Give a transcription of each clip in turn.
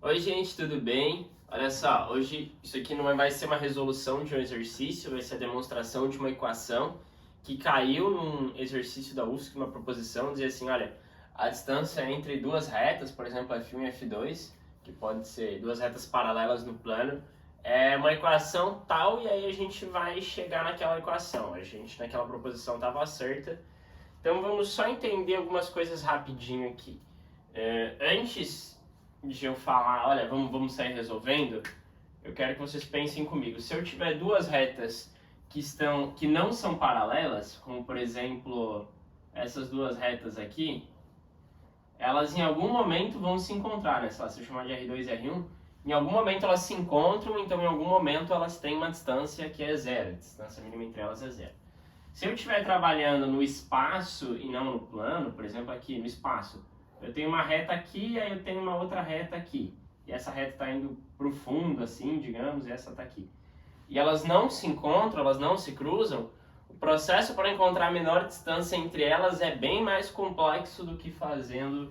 Oi gente, tudo bem? Olha só, hoje isso aqui não vai ser uma resolução de um exercício, vai ser a demonstração de uma equação que caiu num exercício da UFSC, uma proposição, dizia assim, olha, a distância entre duas retas, por exemplo, F1 e F2, que pode ser duas retas paralelas no plano, é uma equação tal e aí a gente vai chegar naquela equação. A gente naquela proposição estava certa. Então vamos só entender algumas coisas rapidinho aqui. Antes de eu falar, olha, vamos sair resolvendo, eu quero que vocês pensem comigo. Se eu tiver duas retas que não são paralelas, como por exemplo essas duas retas aqui, elas em algum momento vão se encontrar, né? Se eu chamar de R2 e R1, em algum momento elas se encontram, então em algum momento elas têm uma distância que é zero, a distância mínima entre elas é zero. Se eu estiver trabalhando no espaço e não no plano, por exemplo aqui no espaço, eu tenho uma reta aqui e aí eu tenho uma outra reta aqui. E essa reta está indo para o fundo, assim, digamos, e essa está aqui. E elas não se encontram, elas não se cruzam, o processo para encontrar a menor distância entre elas é bem mais complexo do que fazendo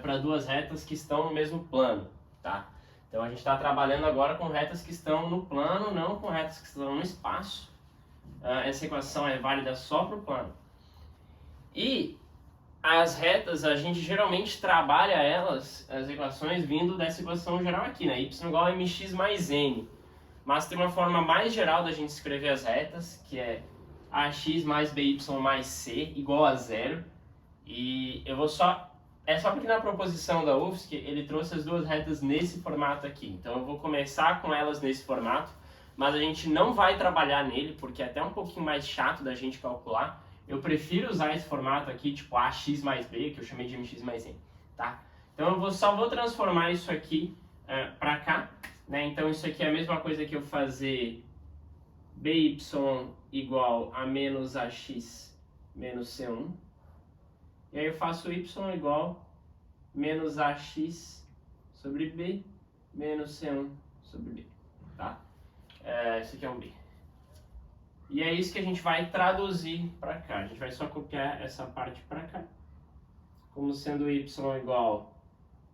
para duas retas que estão no mesmo plano, tá? Então a gente está trabalhando agora com retas que estão no plano, não com retas que estão no espaço. Essa equação é válida só para o plano. E as retas, a gente geralmente trabalha elas, as equações, vindo dessa equação geral aqui, né? Y igual a mx mais n. Mas tem uma forma mais geral da gente escrever as retas, que é ax mais by mais c igual a zero. E eu vou só... É só porque na proposição da UFSC ele trouxe as duas retas nesse formato aqui. Então eu vou começar com elas nesse formato, mas a gente não vai trabalhar nele, porque é até um pouquinho mais chato da gente calcular. Eu prefiro usar esse formato aqui, tipo ax mais b, que eu chamei de mx mais n, tá? Então eu só vou transformar isso aqui para cá, né? Então isso aqui é a mesma coisa que eu fazer by igual a menos ax menos c1. E aí eu faço y igual menos ax sobre b menos c1 sobre b, tá? Isso aqui é um b. E é isso que a gente vai traduzir para cá. A gente vai só copiar essa parte para cá, como sendo y igual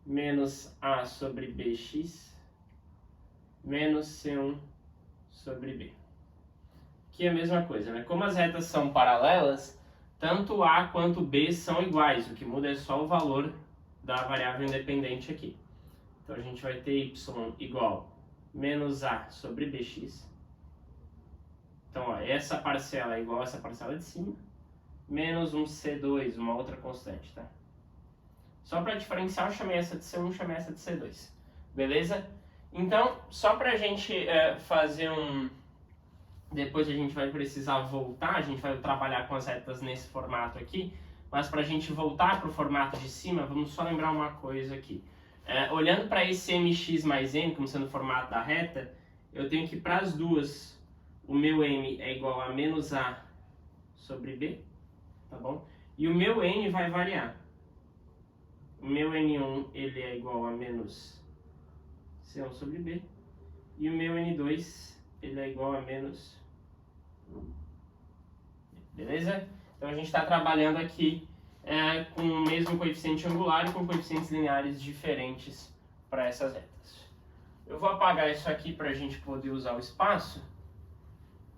menos a sobre bx menos c1 sobre b. Que é a mesma coisa, né? Como as retas são paralelas, tanto a quanto b são iguais. O que muda é só o valor da variável independente aqui. Então a gente vai ter y igual menos a sobre bx. Então, ó, essa parcela é igual a essa parcela de cima, menos um C2, uma outra constante, tá? Só para diferenciar, eu chamei essa de C1, chamei essa de C2. Beleza? Então, só para a gente fazer um... Depois a gente vai precisar voltar, a gente vai trabalhar com as retas nesse formato aqui, mas para a gente voltar para o formato de cima, vamos só lembrar uma coisa aqui. Olhando para esse mx mais n, como sendo o formato da reta, eu tenho que para as duas... O meu m é igual a menos a sobre b, tá bom? E o meu n vai variar. O meu n1 ele é igual a menos c1 sobre b. E o meu n2 ele é igual a menos... Beleza? Então a gente está trabalhando aqui com o mesmo coeficiente angular e com coeficientes lineares diferentes para essas retas. Eu vou apagar isso aqui para a gente poder usar o espaço.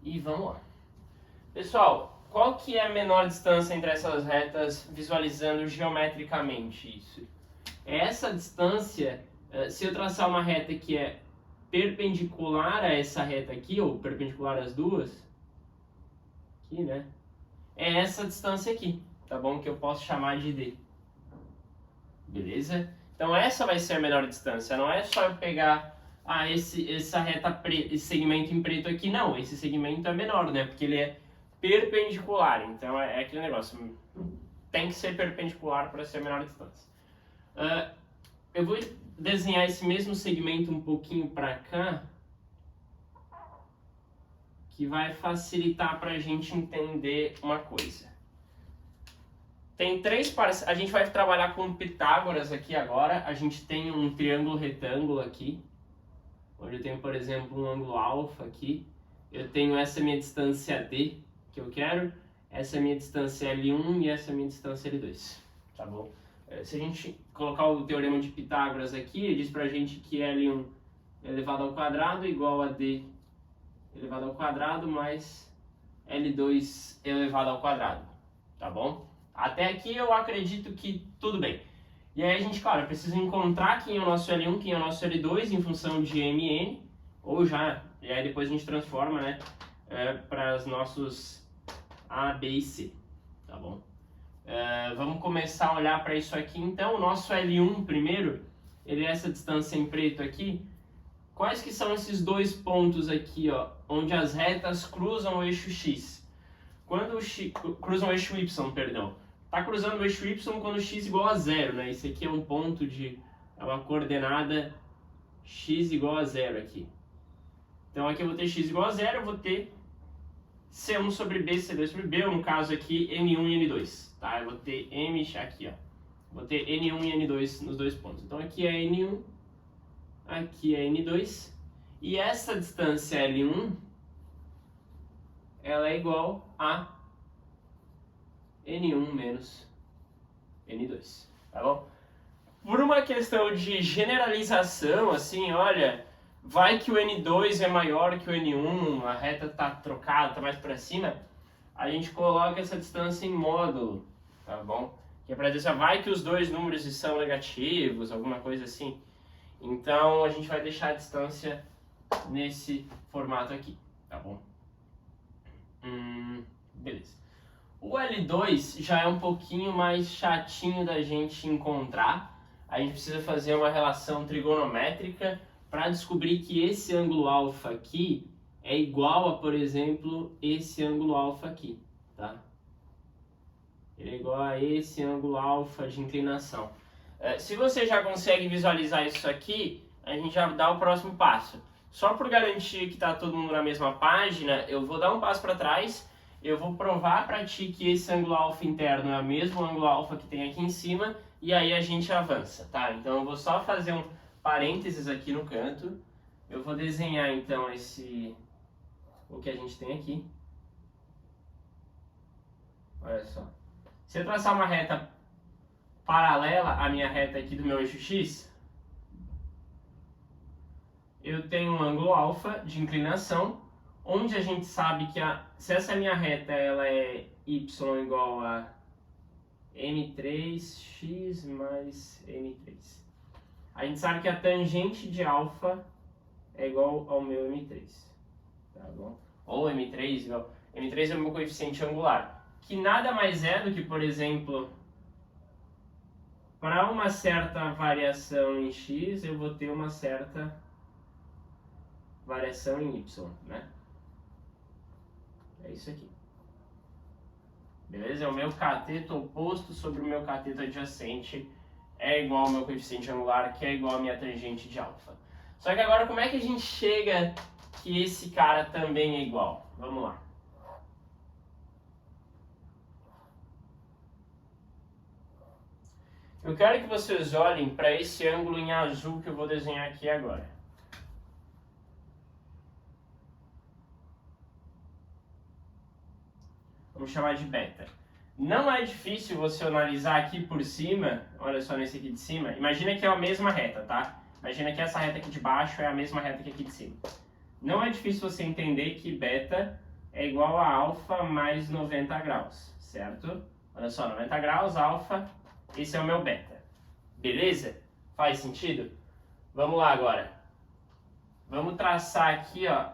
E vamos lá. Pessoal, qual que é a menor distância entre essas retas visualizando geometricamente isso? Essa distância, se eu traçar uma reta que é perpendicular a essa reta aqui, ou perpendicular às duas, aqui, né? É essa distância aqui, tá bom? Que eu posso chamar de D. Beleza? Então essa vai ser a menor distância, não é só eu pegar... essa reta preta, esse segmento em preto aqui, não, esse segmento é menor, né? Porque ele é perpendicular, então é aquele negócio, tem que ser perpendicular para ser a menor distância. Eu vou desenhar esse mesmo segmento um pouquinho para cá, que vai facilitar para a gente entender uma coisa. Tem três partes, a gente vai trabalhar com Pitágoras aqui agora, a gente tem um triângulo retângulo aqui, onde eu tenho, por exemplo, um ângulo alfa aqui. Eu tenho essa minha distância D, que eu quero, essa minha distância L1 e essa minha distância L2, tá bom? Se a gente colocar o teorema de Pitágoras aqui, ele diz pra gente que L1 elevado ao quadrado igual a D elevado ao quadrado mais L2 elevado ao quadrado, tá bom? Até aqui eu acredito que tudo bem. E aí a gente, claro, precisa encontrar quem é o nosso L1, quem é o nosso L2 em função de MN, ou e aí depois a gente transforma, né, para os nossos A, B e C, tá bom? Vamos começar a olhar para isso aqui então. O nosso L1 primeiro, ele é essa distância em preto aqui. Quais que são esses dois pontos aqui, ó, onde as retas cruzam o eixo X? Quando cruzam o eixo Y, perdão. Está cruzando o eixo Y quando x igual a 0, né? Esse aqui é um ponto é uma coordenada x igual a 0 aqui. Então aqui eu vou ter x igual a 0, eu vou ter C1 sobre B, C2 sobre B, ou no caso aqui N1 e N2, tá? Eu vou ter M aqui, ó. Vou ter N1 e N2 nos dois pontos. Então aqui é N1, aqui é N2, e essa distância L1, ela é igual a N1 menos N2, tá bom? Por uma questão de generalização, assim, olha, vai que o N2 é maior que o N1, a reta tá trocada, tá mais para cima, a gente coloca essa distância em módulo, tá bom? Que é para dizer, vai que os dois números são negativos, alguma coisa assim. Então a gente vai deixar a distância nesse formato aqui, tá bom? Beleza. O L2 já é um pouquinho mais chatinho da gente encontrar. A gente precisa fazer uma relação trigonométrica para descobrir que esse ângulo alfa aqui é igual a, por exemplo, esse ângulo alfa aqui, tá? Ele é igual a esse ângulo alfa de inclinação. Se você já consegue visualizar isso aqui, a gente já dá o próximo passo. Só por garantir que está todo mundo na mesma página, eu vou dar um passo para trás. Eu vou provar para ti que esse ângulo alfa interno é o mesmo ângulo alfa que tem aqui em cima, e aí a gente avança, tá? Então eu vou só fazer um parênteses aqui no canto. Eu vou desenhar então o que a gente tem aqui. Olha só. Se eu traçar uma reta paralela à minha reta aqui do meu eixo X, eu tenho um ângulo alfa de inclinação, onde a gente sabe que se essa minha reta ela é y igual a m3x mais m3. A gente sabe que a tangente de alfa é igual ao meu m3, tá bom? Ou m3 igual... m3 é o meu coeficiente angular, que nada mais é do que, por exemplo, para uma certa variação em x, eu vou ter uma certa variação em y, né? É isso aqui. Beleza? É o meu cateto oposto sobre o meu cateto adjacente é igual ao meu coeficiente angular, que é igual à minha tangente de alfa. Só que agora, como é que a gente chega que esse cara também é igual? Vamos lá. Eu quero que vocês olhem para esse ângulo em azul que eu vou desenhar aqui agora. Vamos chamar de beta. Não é difícil você analisar aqui por cima, olha só nesse aqui de cima, imagina que é a mesma reta, tá? Imagina que essa reta aqui de baixo é a mesma reta que aqui de cima. Não é difícil você entender que beta é igual a alfa mais 90 graus, certo? Olha só, 90 graus, alfa, esse é o meu beta. Beleza? Faz sentido? Vamos lá agora. Vamos traçar aqui, ó,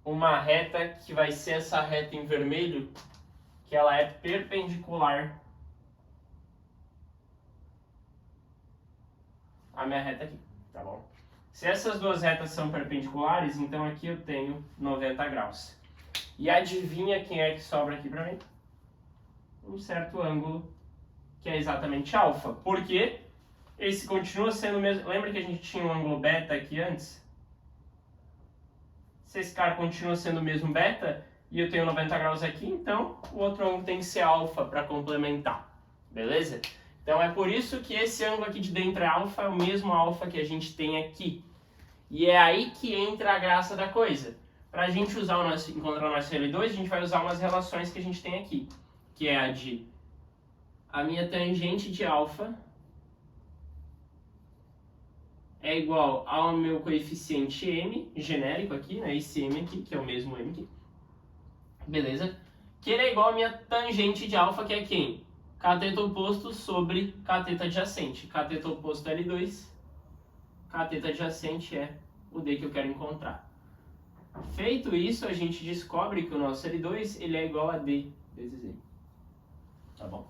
uma reta que vai ser essa reta em vermelho, que ela é perpendicular à minha reta aqui, tá bom? Se essas duas retas são perpendiculares, então aqui eu tenho 90 graus. E adivinha quem é que sobra aqui pra mim? Um certo ângulo, que é exatamente alfa. Por quê? Esse continua sendo o mesmo... Lembra que a gente tinha um ângulo beta aqui antes? Se esse cara continua sendo o mesmo beta, e eu tenho 90 graus aqui, então o outro ângulo tem que ser alfa para complementar. Beleza? Então é por isso que esse ângulo aqui de dentro é alfa, é o mesmo alfa que a gente tem aqui. E é aí que entra a graça da coisa. Para a gente encontrar o nosso L2, a gente vai usar umas relações que a gente tem aqui. Que é a minha tangente de alfa é igual ao meu coeficiente m, genérico aqui, né? Esse m aqui, que é o mesmo m aqui. Beleza? Que ele é igual à minha tangente de alfa, que é quem? Cateto oposto sobre cateto adjacente. Cateto oposto é L2, cateto adjacente é o D que eu quero encontrar. Feito isso, a gente descobre que o nosso L2 ele é igual a D vezes M. Tá bom?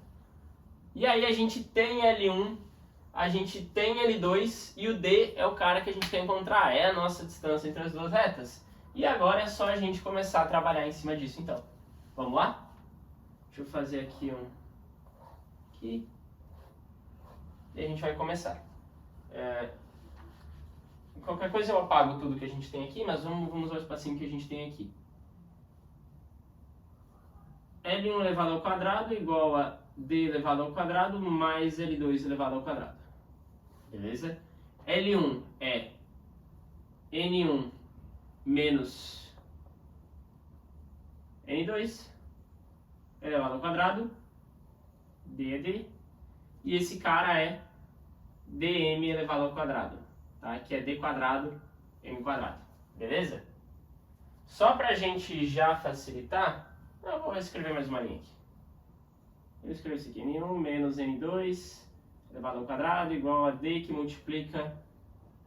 E aí a gente tem L1, a gente tem L2 e o D é o cara que a gente quer encontrar, é a nossa distância entre as duas retas. E agora é só a gente começar a trabalhar em cima disso, então. Vamos lá? Deixa eu fazer aqui aqui. E a gente vai começar. Qualquer coisa eu apago tudo que a gente tem aqui, mas vamos ao espacinho que a gente tem aqui. L1 elevado ao quadrado igual a D elevado ao quadrado mais L2 elevado ao quadrado. Beleza? L1 é N1 menos N2 elevado ao quadrado, D é D, e esse cara é dm elevado ao quadrado, tá? Que é d quadrado, m quadrado, beleza? Só pra gente já facilitar, eu vou escrever mais uma linha aqui. Eu escrevo isso aqui, n1 menos n2 elevado ao quadrado igual a d que multiplica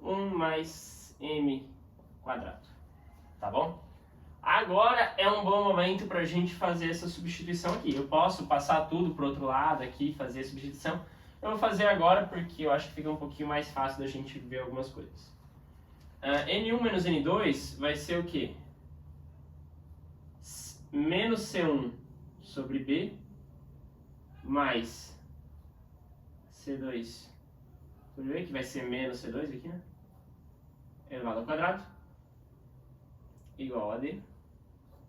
1 mais m quadrado, tá bom? Agora é um bom momento para a gente fazer essa substituição aqui. Eu posso passar tudo para o outro lado aqui, fazer a substituição. Eu vou fazer agora porque eu acho que fica um pouquinho mais fácil da gente ver algumas coisas. N1 menos N2 vai ser o quê? Menos C1 sobre B mais C2 sobre B, que vai ser menos C2 aqui, né? Elevado ao quadrado, igual a D,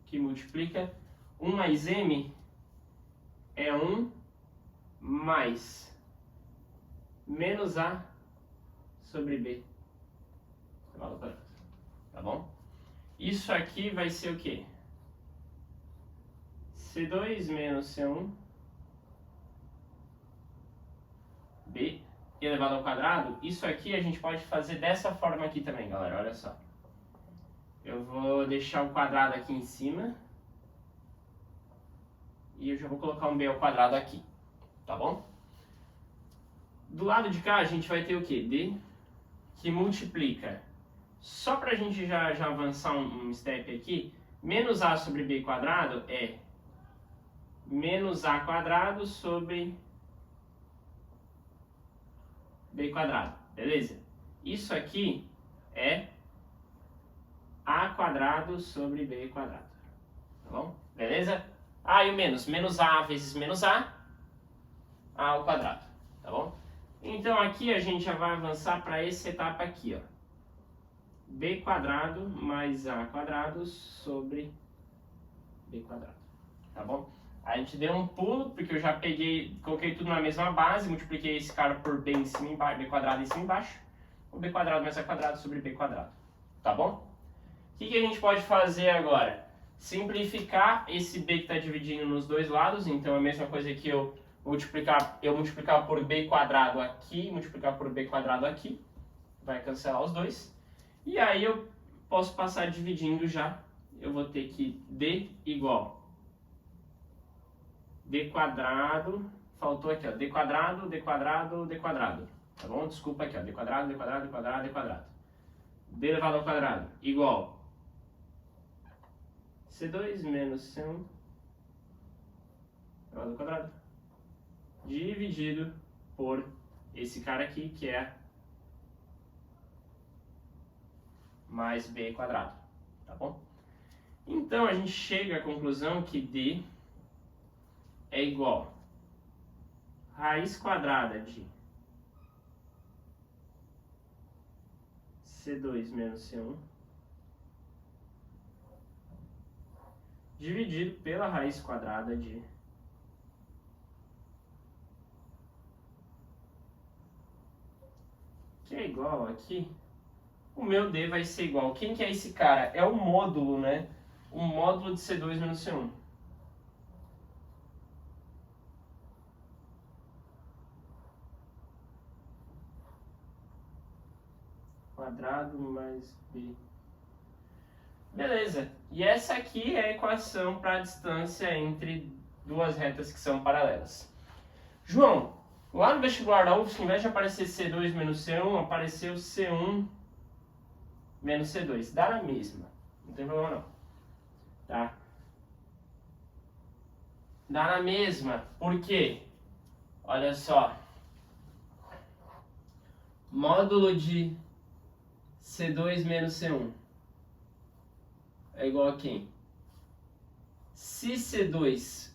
que multiplica 1 mais M é 1 mais menos A sobre B, elevado ao quadrado, tá bom? Isso aqui vai ser o quê? C2 menos C1 B elevado ao quadrado. Isso aqui a gente pode fazer dessa forma aqui também, galera, olha só. Eu vou deixar o quadrado aqui em cima e eu já vou colocar um b ao quadrado aqui, tá bom? Do lado de cá a gente vai ter o quê? D que multiplica, só pra gente já avançar um step aqui, menos a sobre b quadrado é menos a quadrado sobre b quadrado, beleza? Isso aqui é a quadrado sobre b quadrado, tá bom? Beleza? E o menos a vezes menos a ao quadrado, tá bom? Então aqui a gente já vai avançar para essa etapa aqui, ó. b quadrado mais a quadrado sobre b quadrado, tá bom? A gente deu um pulo, porque eu já coloquei tudo na mesma base, multipliquei esse cara por b em cima e embaixo, b quadrado em cima e embaixo, o b quadrado mais a quadrado sobre b quadrado, tá bom? O que a gente pode fazer agora? Simplificar esse b que está dividindo nos dois lados, então é a mesma coisa que eu multiplicar por b quadrado aqui, multiplicar por b quadrado aqui, vai cancelar os dois, e aí eu posso passar dividindo já, eu vou ter que d igual d quadrado, faltou aqui, ó, d quadrado, d quadrado, d quadrado, tá bom? Desculpa aqui, ó, d quadrado, d quadrado, d quadrado, d quadrado. D elevado ao quadrado igual C2 menos C1 elevado ao quadrado dividido por esse cara aqui, que é mais b quadrado, tá bom? Então a gente chega à conclusão que d é igual a raiz quadrada de C2 menos C1 dividido pela raiz quadrada de que é igual aqui, o meu D vai ser igual, quem que é esse cara? É o módulo, né? O módulo de C2 menos C1. quadrado mais b. Beleza. E essa aqui é a equação para a distância entre duas retas que são paralelas. João, lá no vestibular da UFSC, ao invés de aparecer C2 menos C1, apareceu C1 menos C2. Dá na mesma. Não tem problema não. Tá? Dá na mesma. Por quê? Olha só. Módulo de C2 menos C1 é igual a quem? Se C2,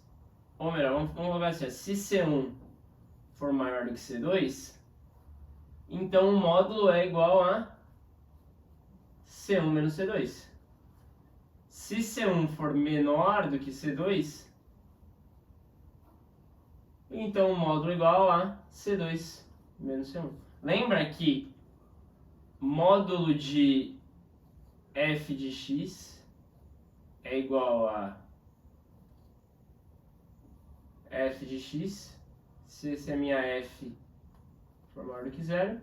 ou melhor, vamos colocar assim, se C1 for maior do que C2, então o módulo é igual a C1 menos C2. Se C1 for menor do que C2, então o módulo é igual a C2 menos C1. Lembra que módulo de f de x é igual a f de x, se essa é a minha f for maior do que zero,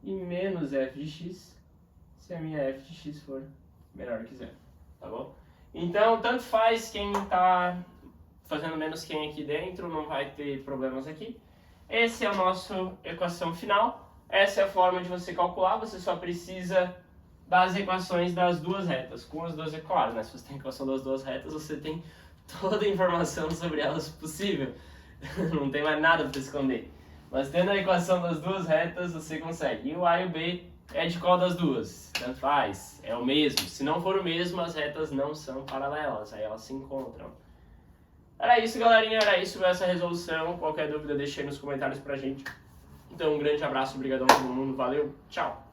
e menos f de x, se a minha f de x for menor do que zero, tá bom? Então, tanto faz quem está fazendo menos quem aqui dentro, não vai ter problemas aqui. Esse é o nosso equação final. Essa é a forma de você calcular, você só precisa das equações das duas retas, com as duas equações, né? Se você tem a equação das duas retas, você tem toda a informação sobre elas possível. Não tem mais nada para esconder. Mas tendo a equação das duas retas, você consegue. E o A e o B é de qual das duas? Tanto faz, é o mesmo. Se não for o mesmo, as retas não são paralelas, aí elas se encontram. Era isso, galerinha, era isso essa resolução. Qualquer dúvida, deixa aí nos comentários pra gente. Então, um grande abraço, obrigadão a todo mundo, valeu, tchau!